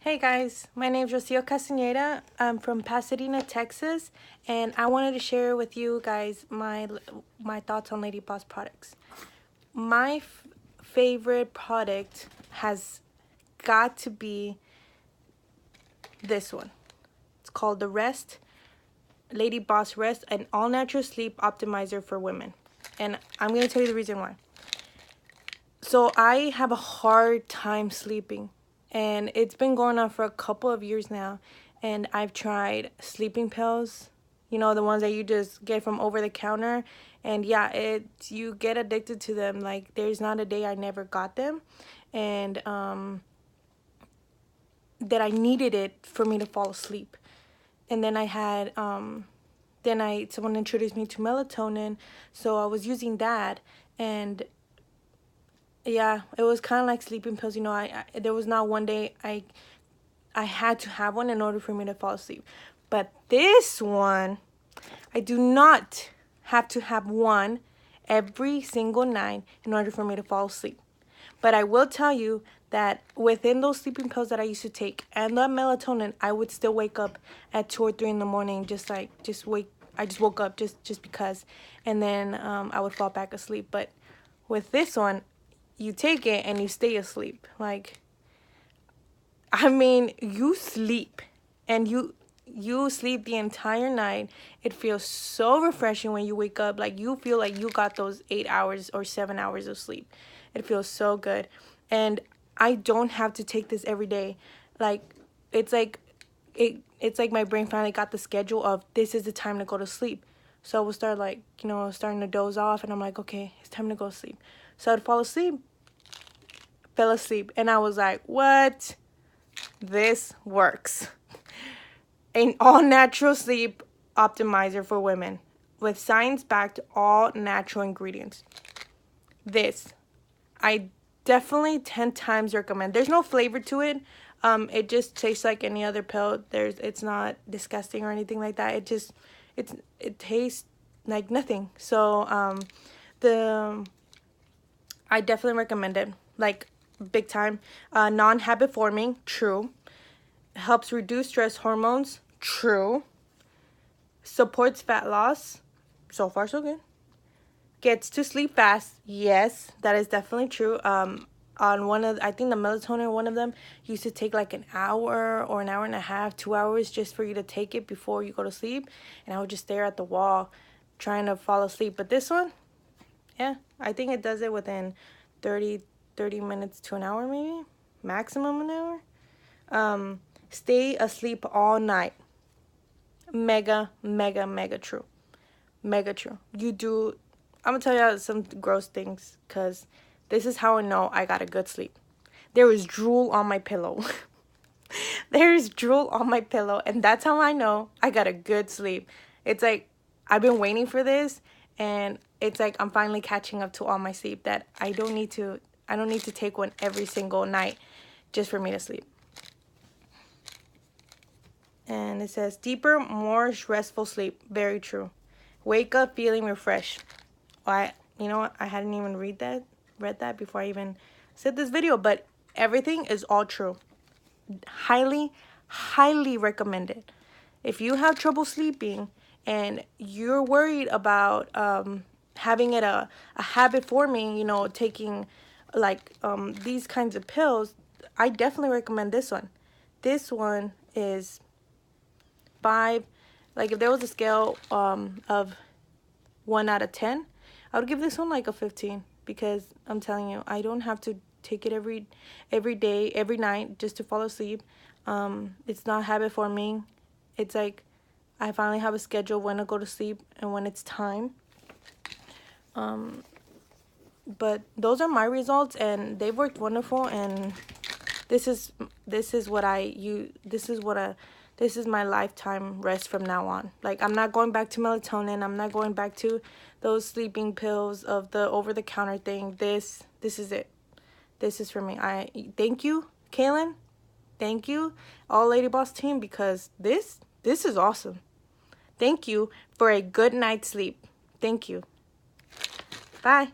Hey guys, my name is Rocio Castaneda. I'm from Pasadena, Texas, and I wanted to share with you guys my thoughts on LadyBoss products. My favorite product has got to be this one. It's called the LadyBoss Rest, an all-natural sleep optimizer for women. And I'm going to tell you the reason why. So I have a hard time sleeping. And it's been going on for a couple of years now. And I've tried sleeping pills, you know, the ones that you just get from over the counter. And yeah, you get addicted to them. Like, there's not a day I never got them. And that I needed it for me to fall asleep. And then I had, someone introduced me to melatonin. So I was using that. And yeah, it was kind of like sleeping pills. You know, there was not one day I had to have one in order for me to fall asleep. But this one, I do not have to have one every single night in order for me to fall asleep. But I will tell you that within those sleeping pills that I used to take and the melatonin, I would still wake up at 2 or 3 in the morning, I just woke up just because, and then I would fall back asleep. But with this one, you take it and you stay asleep. Like, I mean, you sleep and you sleep the entire night. It feels so refreshing when you wake up. Like, you feel like you got those 8 hours or 7 hours of sleep. It feels so good. And I don't have to take this every day. Like, it's like my brain finally got the schedule of this is the time to go to sleep. So I would start, like, you know, starting to doze off, and I'm like, okay, it's time to go to sleep. So I'd fall asleep, fell asleep, and I was like, what? This works. An all-natural sleep optimizer for women with science-backed all-natural ingredients. This, I definitely 10 times recommend. There's no flavor to it. It just tastes like any other pill. It's not disgusting or anything like that. It tastes like nothing. So I definitely recommend it, like, big time. Non-habit forming, true. Helps reduce stress hormones, true. Supports fat loss, so far so good. Gets to sleep fast, yes, that is definitely true. On I think the melatonin, one of them used to take like an hour or an hour and a half, 2 hours just for you to take it before you go to sleep. And I would just stare at the wall trying to fall asleep. But this one, yeah, I think it does it within 30 minutes to an hour, maybe. Maximum an hour. Stay asleep all night. Mega, mega, mega true. Mega true. I'm going to tell you some gross things, because this is how I know I got a good sleep. There is drool on my pillow. There is drool on my pillow, and that's how I know I got a good sleep. It's like I've been waiting for this, and it's like I'm finally catching up to all my sleep, that I don't need to take one every single night just for me to sleep. And it says deeper, more restful sleep. Very true. Wake up feeling refreshed. You know what? I hadn't even read that before I even said this video, but everything is all true. Highly, highly recommended. If you have trouble sleeping and you're worried about having it a habit forming, you know, taking like these kinds of pills, I definitely recommend this one. This one is 5. Like, if there was a scale of 1 out of 10, I would give this one like a 15, because I'm telling you, I don't have to take it every day, every night just to fall asleep. It's not habit forming. It's like I finally have a schedule when to go to sleep and when it's time. But those are my results, and they've worked wonderful. And this is my lifetime rest from now on. Like, I'm not going back to melatonin. I'm not going back to those sleeping pills of the over-the-counter thing. This is it. This is for me. Thank you, Kaelin. Thank you, all LadyBoss team, because this is awesome. Thank you for a good night's sleep. Thank you. Bye.